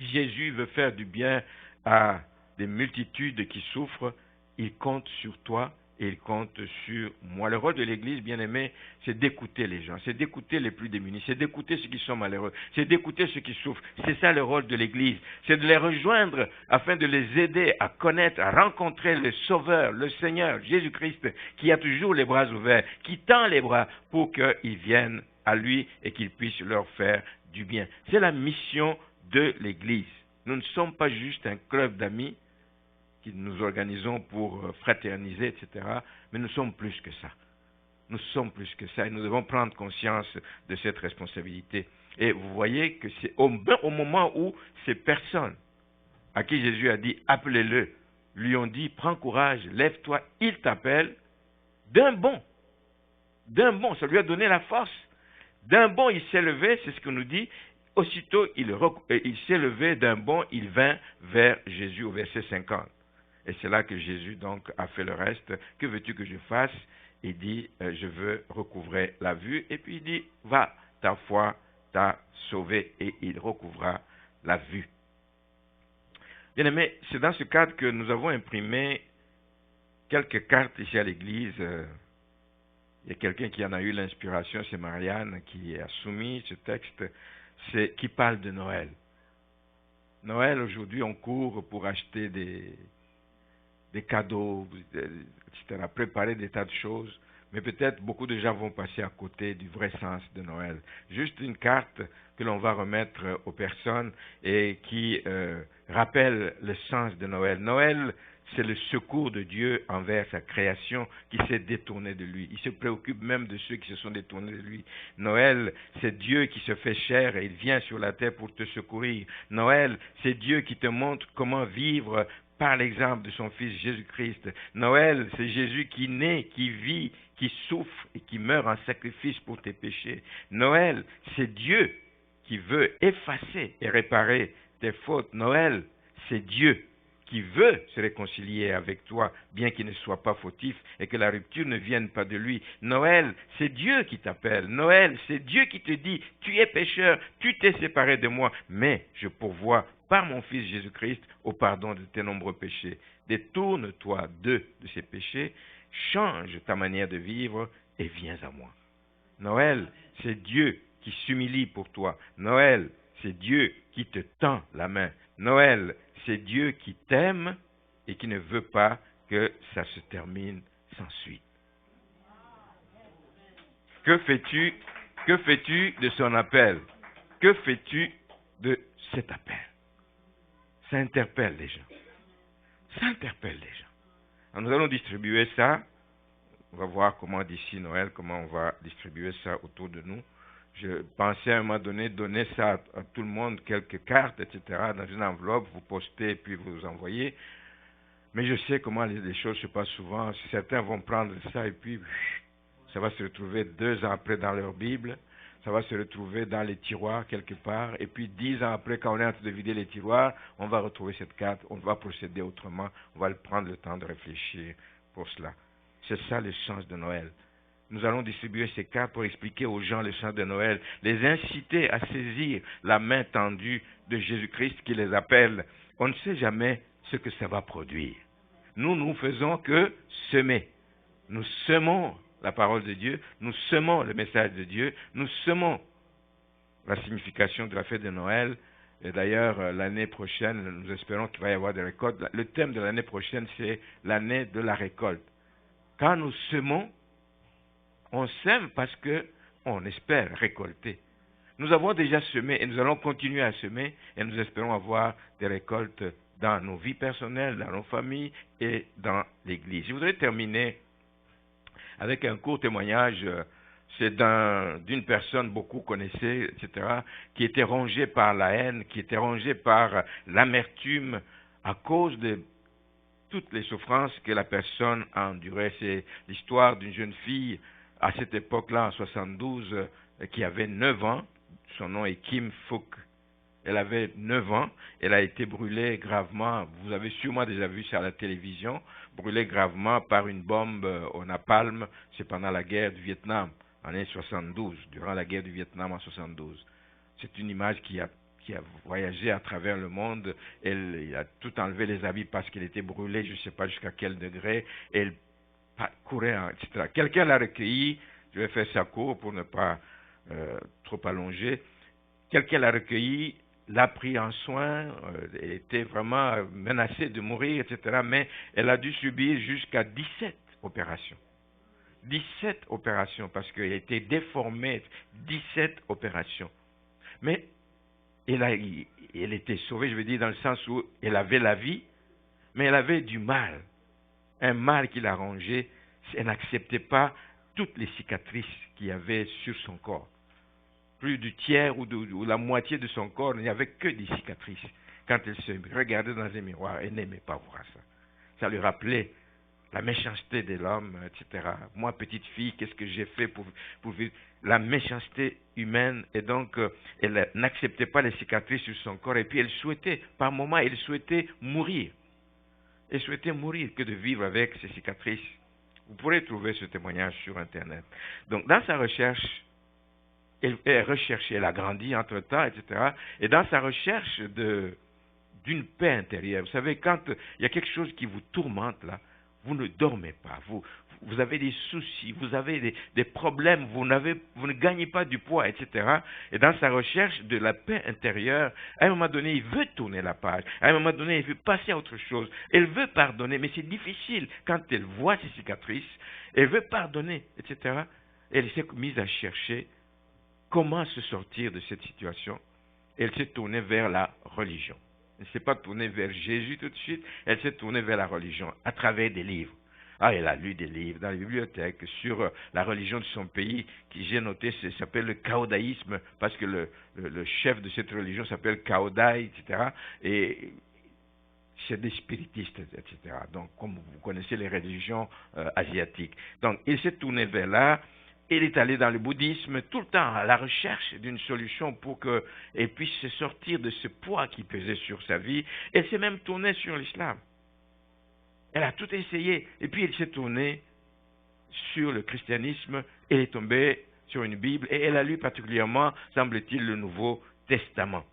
Jésus veut faire du bien à des multitudes qui souffrent. Il compte sur toi et il compte sur moi. Le rôle de l'Église, bien aimé, c'est d'écouter les gens, c'est d'écouter les plus démunis, c'est d'écouter ceux qui sont malheureux, c'est d'écouter ceux qui souffrent. C'est ça le rôle de l'Église, c'est de les rejoindre afin de les aider à connaître, à rencontrer le Sauveur, le Seigneur, Jésus-Christ, qui a toujours les bras ouverts, qui tend les bras pour qu'ils viennent à lui et qu'il puisse leur faire du bien. C'est la mission de l'Église. Nous ne sommes pas juste un club d'amis que nous organisons pour fraterniser, etc. Mais nous sommes plus que ça. Nous sommes plus que ça et nous devons prendre conscience de cette responsabilité. Et vous voyez que c'est au moment où ces personnes à qui Jésus a dit « appelez-le », lui ont dit « prends courage, lève-toi, il t'appelle », d'un bond, ça lui a donné la force. D'un bond, il s'est levé, c'est ce qu'on nous dit. Aussitôt, il s'est levé d'un bond, il vint vers Jésus au verset 50. Et c'est là que Jésus donc a fait le reste. Que veux-tu que je fasse? Il dit, je veux recouvrer la vue. Et puis il dit, va, ta foi t'a sauvé. Et il recouvra la vue. Bien aimé, c'est dans ce cadre que nous avons imprimé quelques cartes ici à l'église. Il y a quelqu'un qui en a eu l'inspiration, c'est Marianne, qui a soumis ce texte, qui parle de Noël. Noël, aujourd'hui, on court pour acheter des cadeaux, etc., préparer des tas de choses, mais peut-être beaucoup de gens vont passer à côté du vrai sens de Noël. Juste une carte que l'on va remettre aux personnes et qui rappelle le sens de Noël. Noël, c'est le secours de Dieu envers sa création qui s'est détournée de lui. Il se préoccupe même de ceux qui se sont détournés de lui. Noël, c'est Dieu qui se fait chair et il vient sur la terre pour te secourir. Noël, c'est Dieu qui te montre comment vivre par l'exemple de son Fils Jésus-Christ. Noël, c'est Jésus qui naît, qui vit, qui souffre et qui meurt en sacrifice pour tes péchés. Noël, c'est Dieu qui veut effacer et réparer tes fautes. Noël, c'est Dieu qui veut se réconcilier avec toi, bien qu'il ne soit pas fautif et que la rupture ne vienne pas de lui. Noël, c'est Dieu qui t'appelle. Noël, c'est Dieu qui te dit, tu es pécheur, tu t'es séparé de moi, mais je pourvois par mon Fils Jésus-Christ au pardon de tes nombreux péchés. Détourne-toi de ces péchés, change ta manière de vivre et viens à moi. Noël, c'est Dieu qui s'humilie pour toi. Noël, c'est Dieu qui te tend la main. Noël, c'est Dieu qui t'aime et qui ne veut pas que ça se termine sans suite. Que fais-tu de son appel? Que fais-tu de cet appel? Ça interpelle les gens. Ça interpelle les gens. Alors nous allons distribuer ça. On va voir comment d'ici Noël, comment on va distribuer ça autour de nous. Je pensais à un moment donné donner ça à tout le monde, quelques cartes, etc., dans une enveloppe, vous postez puis vous envoyez. Mais je sais comment les choses se passent souvent. Certains vont prendre ça et puis ça va se retrouver 2 ans après dans leur Bible. Ça va se retrouver dans les tiroirs quelque part. Et puis 10 ans après, quand on est en train de vider les tiroirs, on va retrouver cette carte. On va procéder autrement. On va prendre le temps de réfléchir pour cela. C'est ça le sens de Noël. Nous allons distribuer ces cartes pour expliquer aux gens le sens de Noël, les inciter à saisir la main tendue de Jésus-Christ qui les appelle. On ne sait jamais ce que ça va produire. Nous faisons que semer. Nous semons la parole de Dieu, nous semons le message de Dieu, nous semons la signification de la fête de Noël. Et d'ailleurs, l'année prochaine, nous espérons qu'il va y avoir des récoltes. Le thème de l'année prochaine, c'est l'année de la récolte. Quand nous semons, on sème parce qu'on espère récolter. Nous avons déjà semé et nous allons continuer à semer et nous espérons avoir des récoltes dans nos vies personnelles, dans nos familles et dans l'Église. Je voudrais terminer avec un court témoignage. C'est d'une personne, beaucoup connaissaient, etc., qui était rongée par la haine, qui était rongée par l'amertume à cause de toutes les souffrances que la personne a endurées. C'est l'histoire d'une jeune fille à cette époque-là, en 72, qui avait 9 ans. Son nom est Kim Phuc. Elle avait 9 ans. Elle a été brûlée gravement. Vous avez sûrement déjà vu ça à la télévision. Brûlée gravement par une bombe au napalm. C'est pendant la guerre du Vietnam, en 1972, durant la guerre du Vietnam en 1972. C'est une image qui a voyagé à travers le monde. Elle a tout enlevé les habits parce qu'elle était brûlée, je ne sais pas jusqu'à quel degré. Elle courait, etc. Quelqu'un l'a recueillie. Je vais faire ça court pour ne pas trop allonger. Quelqu'un l'a recueillie, l'a pris en soin, elle était vraiment menacée de mourir, etc. Mais elle a dû subir jusqu'à 17 opérations. 17 opérations, parce qu'elle a été déformée. 17 opérations. Mais elle était sauvée, je veux dire, dans le sens où elle avait la vie, mais elle avait du mal. Un mal qui la rongeait. Elle n'acceptait pas toutes les cicatrices qu'il y avait sur son corps. Plus du tiers ou la moitié de son corps, il n'y avait que des cicatrices. Quand elle se regardait dans un miroir, elle n'aimait pas voir ça. Ça lui rappelait la méchanceté de l'homme, etc. Moi, petite fille, qu'est-ce que j'ai fait pour vivre? La méchanceté humaine, et donc elle n'acceptait pas les cicatrices sur son corps, et puis elle souhaitait, par moments, elle souhaitait mourir. Elle souhaitait mourir que de vivre avec ces cicatrices. Vous pourrez trouver ce témoignage sur Internet. Donc, dans sa recherche, Elle recherchait, elle a grandi entre-temps, etc. Et dans sa recherche d'une paix intérieure, vous savez, quand il y a quelque chose qui vous tourmente, là, vous ne dormez pas, vous avez des soucis, vous avez des problèmes, vous ne gagnez pas du poids, etc. Et dans sa recherche de la paix intérieure, à un moment donné, il veut tourner la page. À un moment donné, il veut passer à autre chose. Elle veut pardonner, mais c'est difficile quand elle voit ses cicatrices. Elle veut pardonner, etc. Elle s'est mise à chercher comment se sortir de cette situation. Elle s'est tournée vers la religion. Elle ne s'est pas tournée vers Jésus tout de suite, elle s'est tournée vers la religion à travers des livres. Ah, elle a lu des livres dans la bibliothèque sur la religion de son pays, qui j'ai noté, s'appelle le caodaïsme, parce que le chef de cette religion s'appelle Kaodai, etc. Et c'est des spiritistes, etc. Donc, comme vous connaissez les religions asiatiques. Donc, il s'est tourné vers là. Il est allé dans le bouddhisme tout le temps à la recherche d'une solution pour qu'elle puisse se sortir de ce poids qui pesait sur sa vie. Elle s'est même tournée sur l'islam. Elle a tout essayé. Et puis elle s'est tournée sur le christianisme. Elle est tombée sur une Bible et elle a lu particulièrement, semble-t-il, le Nouveau Testament.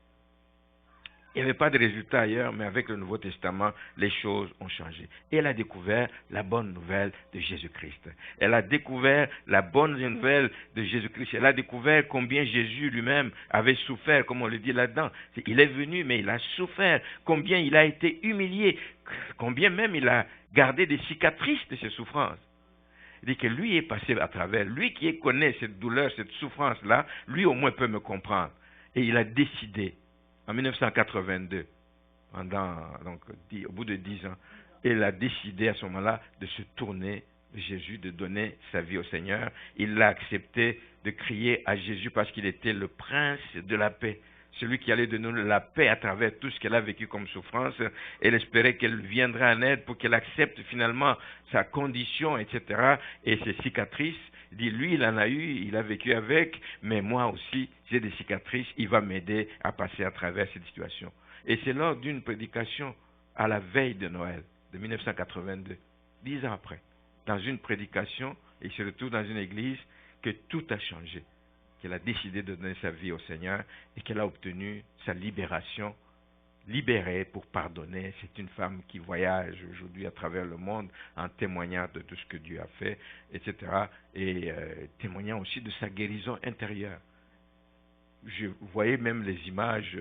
Il n'y avait pas de résultat ailleurs, mais avec le Nouveau Testament, les choses ont changé. Et elle a découvert la bonne nouvelle de Jésus-Christ. Elle a découvert la bonne nouvelle de Jésus-Christ. Elle a découvert combien Jésus lui-même avait souffert, comme on le dit là-dedans. Il est venu, mais il a souffert. Combien il a été humilié. Combien même il a gardé des cicatrices de ses souffrances. Il dit que lui est passé à travers. Lui qui connaît cette douleur, cette souffrance-là, lui au moins peut me comprendre. Et il a décidé, en 1982, au bout de 10 ans, il a décidé à ce moment-là de se tourner vers Jésus, de donner sa vie au Seigneur. Il l'a accepté de crier à Jésus parce qu'il était le prince de la paix, celui qui allait donner la paix à travers tout ce qu'elle a vécu comme souffrance. Elle espérait qu'elle viendrait en aide pour qu'elle accepte finalement sa condition, etc. et ses cicatrices. Il dit, lui, il en a eu, il a vécu avec, mais moi aussi, j'ai des cicatrices, il va m'aider à passer à travers cette situation. Et c'est lors d'une prédication à la veille de Noël, de 1982, 10 ans après, dans une prédication, et se retrouve dans une église, que tout a changé, qu'elle a décidé de donner sa vie au Seigneur et qu'elle a obtenu sa libération, libérée pour pardonner. C'est une femme qui voyage aujourd'hui à travers le monde en témoignant de tout ce que Dieu a fait, etc. Et témoignant aussi de sa guérison intérieure. Je voyais même les images,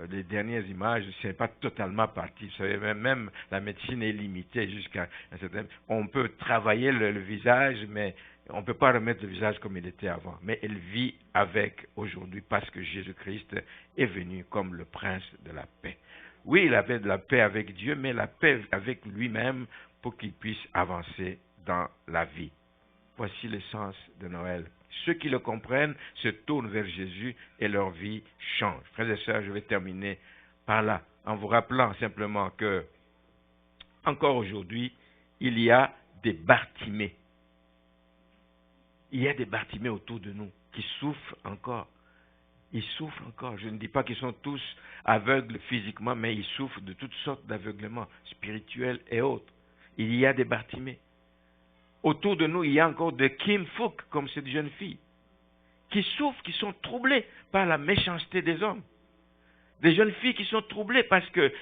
les dernières images, ce n'est pas totalement parti. Vous savez, même la médecine est limitée jusqu'à un certain... On peut travailler le visage, mais on ne peut pas remettre le visage comme il était avant. Mais elle vit avec aujourd'hui parce que Jésus-Christ est venu comme le prince de la paix. Oui, il avait de la paix avec Dieu, mais la paix avec lui-même pour qu'il puisse avancer dans la vie. Voici le sens de Noël. Ceux qui le comprennent se tournent vers Jésus et leur vie change. Frères et sœurs, je vais terminer par là, en vous rappelant simplement que, encore aujourd'hui, il y a des Bartimée. Il y a des Bartimée autour de nous qui souffrent encore. Ils souffrent encore. Je ne dis pas qu'ils sont tous aveugles physiquement, mais ils souffrent de toutes sortes d'aveuglements spirituels et autres. Il y a des Bartimée. Autour de nous, il y a encore des Kim Fook, comme cette jeune fille, qui souffrent, qui sont troublées par la méchanceté des hommes. Des jeunes filles qui sont troublées parce que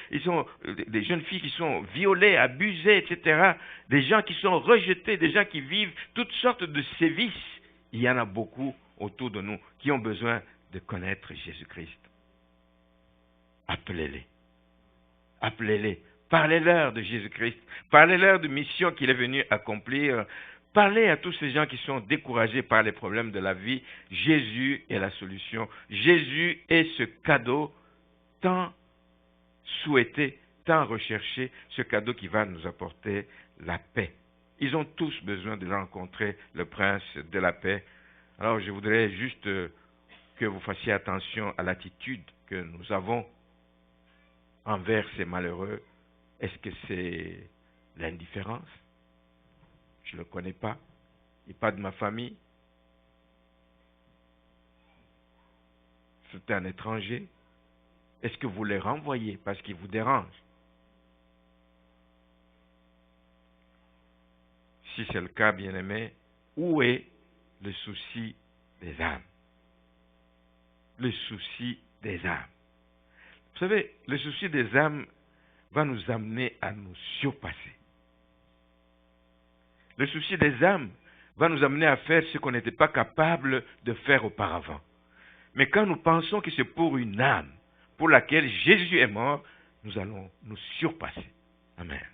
des jeunes filles qui sont violées, abusées, etc. Des gens qui sont rejetés, des gens qui vivent toutes sortes de sévices. Il y en a beaucoup autour de nous qui ont besoin de connaître Jésus-Christ. Appelez-les. Appelez-les. Parlez-leur de Jésus-Christ. Parlez-leur de mission qu'il est venu accomplir. Parlez à tous ces gens qui sont découragés par les problèmes de la vie. Jésus est la solution. Jésus est ce cadeau tant souhaité, tant recherché, ce cadeau qui va nous apporter la paix. Ils ont tous besoin de rencontrer le prince de la paix. Alors je voudrais juste que vous fassiez attention à l'attitude que nous avons envers ces malheureux. Est-ce que c'est l'indifférence? Je ne le connais pas. Il n'est pas de ma famille. C'est un étranger. Est-ce que vous les renvoyez parce qu'ils vous dérangent? Si c'est le cas, bien-aimé, où est le souci des âmes? le souci des âmes. Vous savez, le souci des âmes va nous amener à nous surpasser. Le souci des âmes va nous amener à faire ce qu'on n'était pas capable de faire auparavant. Mais quand nous pensons que c'est pour une âme pour laquelle Jésus est mort, nous allons nous surpasser. Amen.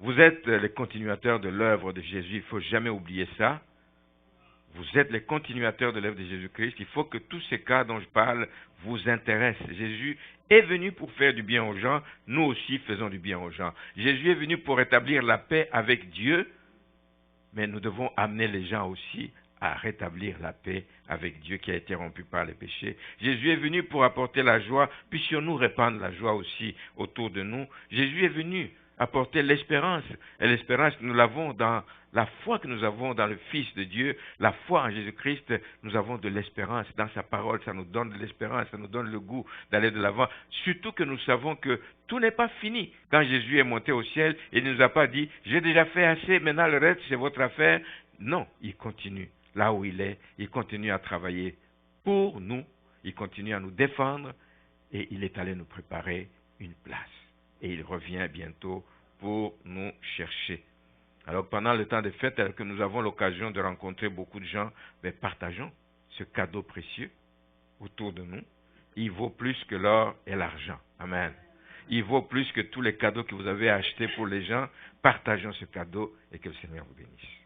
Vous êtes les continuateurs de l'œuvre de Jésus, il ne faut jamais oublier ça. Vous êtes les continuateurs de l'œuvre de Jésus-Christ. Il faut que tous ces cas dont je parle vous intéressent. Jésus est venu pour faire du bien aux gens. Nous aussi faisons du bien aux gens. Jésus est venu pour établir la paix avec Dieu. Mais nous devons amener les gens aussi à rétablir la paix avec Dieu qui a été rompu par les péchés. Jésus est venu pour apporter la joie. Puissions-nous répandre la joie aussi autour de nous. Jésus est venu apporter l'espérance. Et l'espérance, nous l'avons dans la foi que nous avons dans le Fils de Dieu, la foi en Jésus-Christ, nous avons de l'espérance. Dans sa parole, ça nous donne de l'espérance, ça nous donne le goût d'aller de l'avant. Surtout que nous savons que tout n'est pas fini. Quand Jésus est monté au ciel, il ne nous a pas dit, j'ai déjà fait assez, maintenant le reste c'est votre affaire. Non, il continue là où il est, il continue à travailler pour nous, il continue à nous défendre et il est allé nous préparer une place. Et il revient bientôt pour nous chercher. Alors pendant le temps des fêtes, alors que nous avons l'occasion de rencontrer beaucoup de gens, mais partageons ce cadeau précieux autour de nous. Il vaut plus que l'or et l'argent. Amen. Il vaut plus que tous les cadeaux que vous avez achetés pour les gens. Partageons ce cadeau et que le Seigneur vous bénisse.